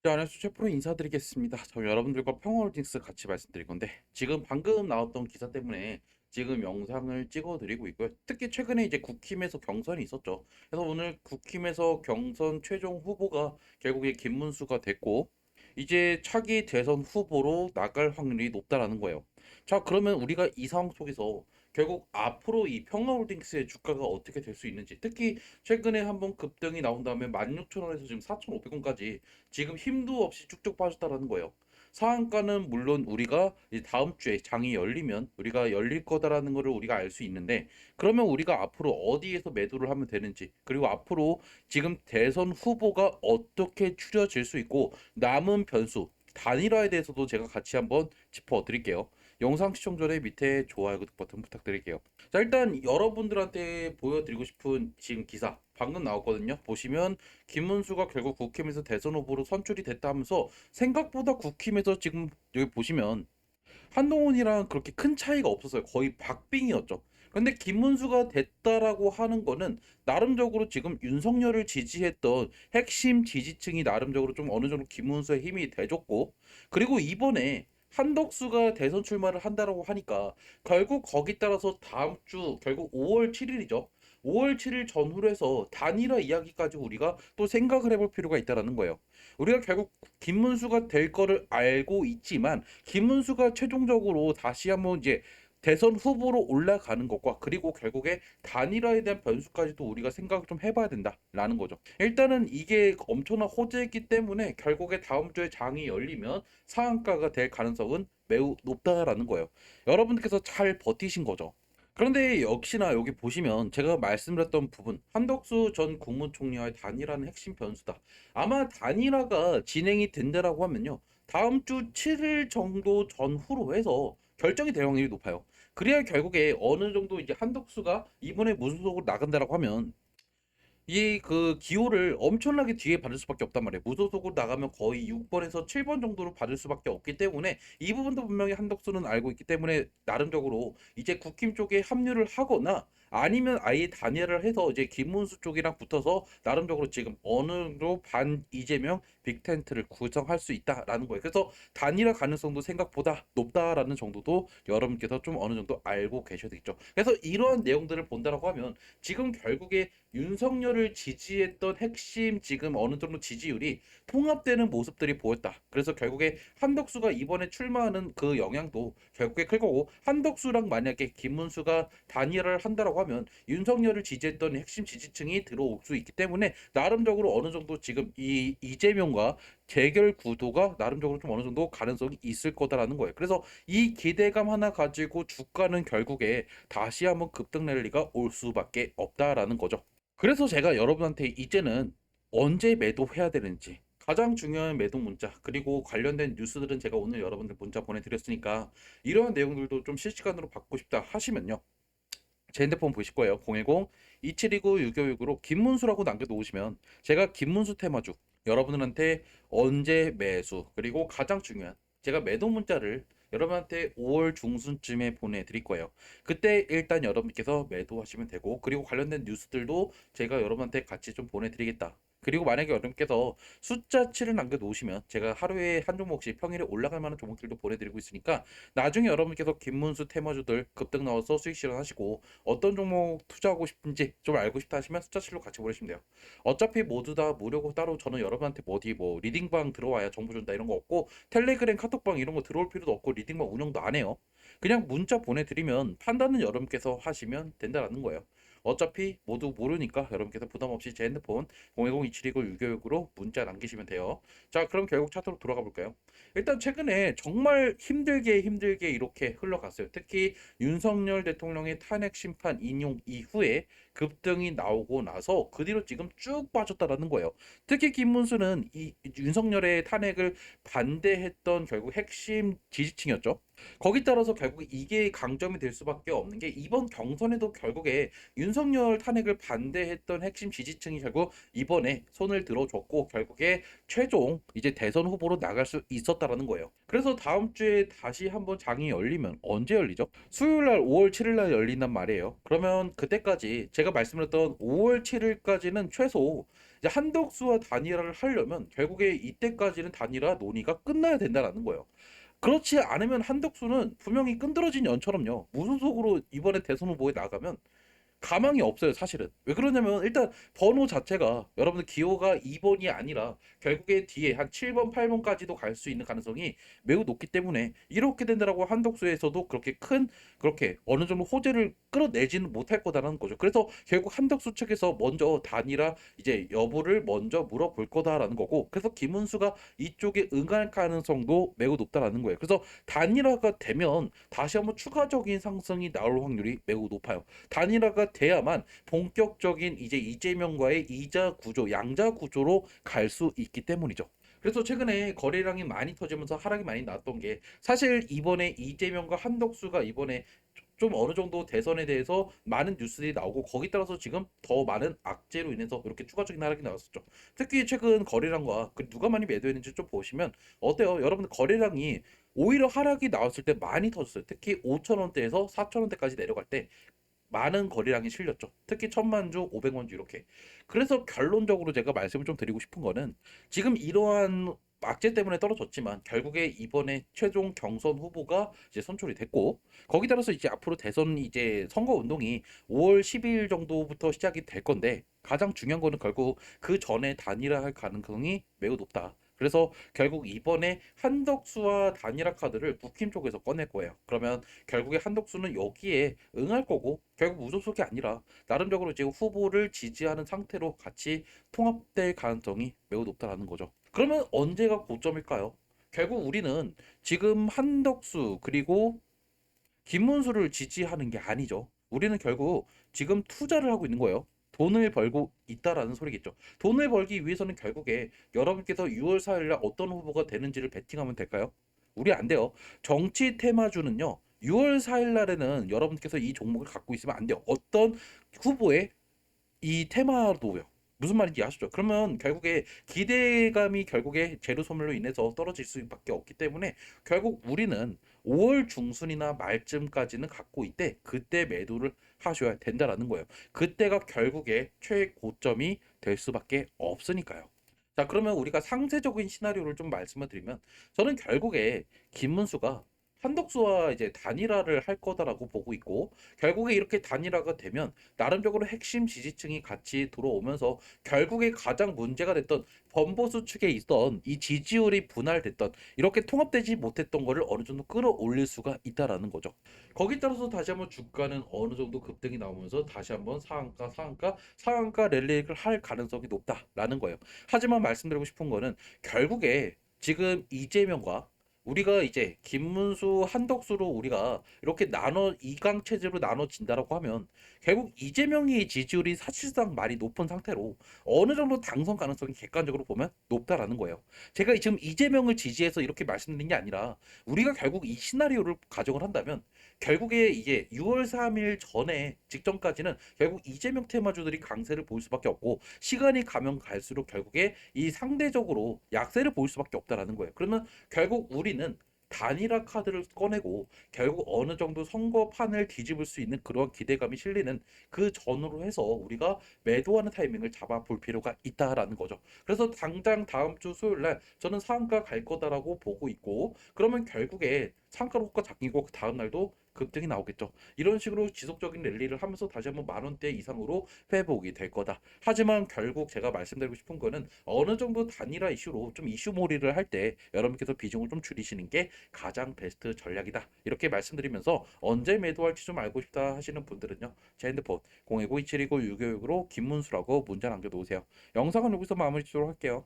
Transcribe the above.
네, 안녕하세요. 최프로 인사드리겠습니다. 저 여러분들과 평화홀딩스 같이 말씀드릴 건데 지금 방금 나왔던 기사 때문에 지금 영상을 찍어드리고 있고요. 특히 최근에 이제 국힘에서 경선이 있었죠. 그래서 오늘 국힘에서 경선 최종 후보가 결국에 김문수가 됐고 이제 차기 대선 후보로 나갈 확률이 높다라는 거예요. 자, 그러면 우리가 이 상황 속에서 결국 앞으로 이 평화홀딩스의 주가가 어떻게 될 수 있는지, 특히 최근에 한번 급등이 나온 다음에 16,000원에서 지금 4,500원까지 지금 힘도 없이 쭉쭉 빠졌다라는 거예요. 상한가는 물론 우리가 이제 다음 주에 장이 열리면 우리가 열릴 거다라는 거를 우리가 알 수 있는데, 그러면 우리가 앞으로 어디에서 매도를 하면 되는지, 그리고 앞으로 지금 대선 후보가 어떻게 추려질 수 있고 남은 변수 단일화에 대해서도 제가 같이 한번 짚어 드릴게요. 영상 시청 전에 밑에 좋아요, 구독 버튼 부탁드릴게요. 자, 일단 여러분들한테 보여드리고 싶은 지금 기사 방금 나왔거든요. 보시면 김문수가 결국 국힘에서 대선 후보로 선출이 됐다 하면서 생각보다 국힘에서 지금 여기 보시면 한동훈이랑 그렇게 큰 차이가 없었어요. 거의 박빙이었죠. 근데 김문수가 됐다라고 하는 거는 나름적으로 지금 윤석열을 지지했던 핵심 지지층이 나름적으로 좀 어느 정도 김문수의 힘이 돼줬고, 그리고 이번에 한덕수가 대선 출마를 한다라고 하니까 결국 거기 따라서 다음 주 결국 5월 7일이죠. 5월 7일 전후로 해서 단일화 이야기까지 우리가 또 생각을 해볼 필요가 있다라는 거예요. 우리가 결국 김문수가 될 거를 알고 있지만 김문수가 최종적으로 다시 한번 이제 대선 후보로 올라가는 것과 그리고 결국에 단일화에 대한 변수까지도 우리가 생각을 좀 해봐야 된다라는 거죠. 일단은 이게 엄청난 호재이기 때문에 결국에 다음 주에 장이 열리면 상한가가 될 가능성은 매우 높다라는 거예요. 여러분께서 잘 버티신 거죠. 그런데 역시나 여기 보시면 제가 말씀드렸던 부분, 한덕수 전 국무총리와의 단일화는 핵심 변수다. 아마 단일화가 진행이 된다라고 하면요, 다음 주 7일 정도 전후로 해서 결정이 될 확률이 높아요. 그래야 결국에 어느 정도 이제 한덕수가 이번에 무소속으로 나간다라고 하면 이 그 기호를 엄청나게 뒤에 받을 수밖에 없단 말이에요. 무소속으로 나가면 거의 6번에서 7번 정도로 받을 수밖에 없기 때문에 이 부분도 분명히 한덕수는 알고 있기 때문에 나름적으로 이제 국힘 쪽에 합류를 하거나 아니면 아예 단일화를 해서 이제 김문수 쪽이랑 붙어서 나름적으로 지금 어느 정도 반 이재명 빅텐트를 구성할 수 있다라는 거예요. 그래서 단일화 가능성도 생각보다 높다라는 정도도 여러분께서 좀 어느 정도 알고 계셔야 되겠죠. 그래서 이러한 내용들을 본다라고 하면 지금 결국에 윤석열을 지지했던 핵심 지금 어느 정도 지지율이 통합되는 모습들이 보였다. 그래서 결국에 한덕수가 이번에 출마하는 그 영향도 결국에 클 거고, 한덕수랑 만약에 김문수가 단일화를 한다라고 하면 윤석열을 지지했던 핵심 지지층이 들어올 수 있기 때문에 나름적으로 어느 정도 지금 이 이재명과 대결 구도가 나름적으로 좀 어느 정도 가능성이 있을 거다라는 거예요. 그래서 이 기대감 하나 가지고 주가는 결국에 다시 한번 급등 랠리가 올 수밖에 없다라는 거죠. 그래서 제가 여러분한테 이제는 언제 매도해야 되는지 가장 중요한 매도 문자 그리고 관련된 뉴스들은 제가 오늘 여러분들 문자 보내드렸으니까 이러한 내용들도 좀 실시간으로 받고 싶다 하시면요, 제 핸드폰 보실 거예요. 010-2729-6569로 김문수라고 남겨놓으시면 제가 김문수 테마주 여러분들한테 언제 매수 그리고 가장 중요한 제가 매도 문자를 여러분한테 5월 중순쯤에 보내드릴 거예요. 그때 일단 여러분께서 매도하시면 되고, 그리고 관련된 뉴스들도 제가 여러분한테 같이 좀 보내드리겠다. 그리고 만약에 여러분께서 숫자 7을 남겨놓으시면 제가 하루에 한 종목씩 평일에 올라갈 만한 종목들도 보내드리고 있으니까 나중에 여러분께서 김문수 테마주들 급등 나와서 수익 실현하시고 어떤 종목 투자하고 싶은지 좀 알고 싶다 하시면 숫자 7로 같이 보내시면 돼요. 어차피 모두 다 무료고 따로 저는 여러분한테 뭐 어디 뭐 리딩방 들어와야 정보 준다 이런 거 없고, 텔레그램 카톡방 이런 거 들어올 필요도 없고 리딩방 운영도 안 해요. 그냥 문자 보내드리면 판단은 여러분께서 하시면 된다라는 거예요. 어차피 모두 모르니까 여러분께서 부담 없이 제 핸드폰 010-2729-6569로 문자 남기시면 돼요. 자, 그럼 결국 차트로 돌아가 볼까요? 일단 최근에 정말 힘들게 이렇게 흘러갔어요. 특히 윤석열 대통령의 탄핵 심판 인용 이후에 급등이 나오고 나서 그 뒤로 지금 쭉 빠졌다라는 거예요. 특히 김문수는 이 윤석열의 탄핵을 반대했던 결국 핵심 지지층이었죠. 거기 따라서 결국 이게 강점이 될 수밖에 없는 게 이번 경선에도 결국에 윤석열 탄핵을 반대했던 핵심 지지층이 결국 이번에 손을 들어줬고 결국에 최종 이제 대선 후보로 나갈 수 있었다라는 거예요. 그래서 다음 주에 다시 한번 장이 열리면 언제 열리죠? 수요일 날 5월 7일 날 열린단 말이에요. 그러면 그때까지 제가 말씀드렸던 5월 7일까지는 최소 이제 한덕수와 단일화를 하려면 결국에 이때까지는 단일화 논의가 끝나야 된다라는 거예요. 그렇지 않으면 한덕수는 분명히 끈들어진 연처럼요. 무소속으로 이번에 대선 후보에 나가면 가망이 없어요, 사실은. 왜 그러냐면 일단 번호 자체가 여러분들 기호가 2번이 아니라 결국에 뒤에 한 7번, 8번까지도 갈 수 있는 가능성이 매우 높기 때문에 이렇게 된다라고 한덕수에서도 그렇게 큰 그렇게 어느 정도 호재를 끌어내지는 못할 거다라는 거죠. 그래서 결국 한덕수 측에서 먼저 단일화 이제 여부를 먼저 물어볼 거다라는 거고, 그래서 김은수가 이쪽에 응할 가능성도 매우 높다라는 거예요. 그래서 단일화가 되면 다시 한번 추가적인 상승이 나올 확률이 매우 높아요. 단일화가 돼야만 본격적인 이제 이재명과의 이자 구조, 양자 구조로 갈 수 있기 때문이죠. 그래서 최근에 거래량이 많이 터지면서 하락이 많이 났던 게, 사실 이번에 이재명과 한덕수가 이번에 좀 어느 정도 대선에 대해서 많은 뉴스들이 나오고 거기 따라서 지금 더 많은 악재로 인해서 이렇게 추가적인 하락이 나왔었죠. 특히 최근 거래량과 누가 많이 매도했는지 좀 보시면 어때요? 여러분들 거래량이 오히려 하락이 나왔을 때 많이 터졌어요. 특히 5천 원대에서 4천 원대까지 내려갈 때 많은 거래량이 실렸죠. 특히 1,000만 주, 500만 주 이렇게. 그래서 결론적으로 제가 말씀을 좀 드리고 싶은 거는, 지금 이러한 악재 때문에 떨어졌지만 결국에 이번에 최종 경선 후보가 이제 선출이 됐고, 거기 따라서 이제 앞으로 대선 이제 선거 운동이 5월 12일 정도부터 시작이 될 건데, 가장 중요한 거는 결국 그 전에 단일화할 가능성이 매우 높다. 그래서 결국 이번에 한덕수와 단일화 카드를 국힘 쪽에서 꺼낼 거예요. 그러면 결국에 한덕수는 여기에 응할 거고, 결국 무소속이 아니라 나름대로 이제 후보를 지지하는 상태로 같이 통합될 가능성이 매우 높다라는 거죠. 그러면 언제가 고점일까요? 결국 우리는 지금 한덕수 그리고 김문수를 지지하는 게 아니죠. 우리는 결국 지금 투자를 하고 있는 거예요. 돈을 벌고 있다라는 소리겠죠. 돈을 벌기 위해서는 결국에 여러분께서 6월 4일 날 어떤 후보가 되는지를 베팅하면 될까요? 우리 안 돼요. 정치 테마주는요. 6월 4일 날에는 여러분께서 이 종목을 갖고 있으면 안 돼요. 어떤 후보의 이 테마도요. 무슨 말인지 아시죠? 그러면 결국에 기대감이 결국에 재료 소멸로 인해서 떨어질 수밖에 없기 때문에 결국 우리는 5월 중순이나 말쯤까지는 갖고 있대 그때 매도를 하셔야 된다라는 거예요. 그때가 결국에 최고점이 될 수밖에 없으니까요. 자, 그러면 우리가 상세적인 시나리오를 좀 말씀을 드리면, 저는 결국에 김문수가 한덕수와 이제 단일화를 할 거다라고 보고 있고, 결국에 이렇게 단일화가 되면 나름적으로 핵심 지지층이 같이 들어오면서 결국에 가장 문제가 됐던 범보수 측에 있던 이 지지율이 분할됐던, 이렇게 통합되지 못했던 거를 어느 정도 끌어올릴 수가 있다라는 거죠. 거기 따라서 다시 한번 주가는 어느 정도 급등이 나오면서 다시 한번 상한가 랠리를 할 가능성이 높다라는 거예요. 하지만 말씀드리고 싶은 거는 결국에 지금 이재명과 우리가 이제 김문수, 한덕수로 우리가 이렇게 나눠 이강 체제로 나눠진다라고 하면 결국 이재명의 지지율이 사실상 많이 높은 상태로 어느 정도 당선 가능성이 객관적으로 보면 높다라는 거예요. 제가 지금 이재명을 지지해서 이렇게 말씀드린 게 아니라, 우리가 결국 이 시나리오를 가정을 한다면 결국에 이제 6월 3일 전에 직전까지는 결국 이재명 테마주들이 강세를 보일 수밖에 없고, 시간이 가면 갈수록 결국에 이 상대적으로 약세를 보일 수밖에 없다라는 거예요. 그러면 결국 우리는 단일화 카드를 꺼내고 결국 어느 정도 선거판을 뒤집을 수 있는 그런 기대감이 실리는 그 전후로 해서 우리가 매도하는 타이밍을 잡아볼 필요가 있다라는 거죠. 그래서 당장 다음 주 수요일 날 저는 상한가 갈 거다라고 보고 있고, 그러면 결국에 상한가로 호가 잡히고 그 다음 날도 급등이 나오겠죠. 이런 식으로 지속적인 랠리를 하면서 다시 한번 만 원대 이상으로 회복이 될 거다. 하지만 결국 제가 말씀드리고 싶은 거는, 어느 정도 단일화 이슈로 좀 이슈몰이를 할 때 여러분께서 비중을 좀 줄이시는 게 가장 베스트 전략이다. 이렇게 말씀드리면서, 언제 매도할지 좀 알고 싶다 하시는 분들은요, 제 핸드폰 010-2729-626으로 김문수라고 문자 남겨놓으세요. 영상은 여기서 마무리 짓도록 할게요.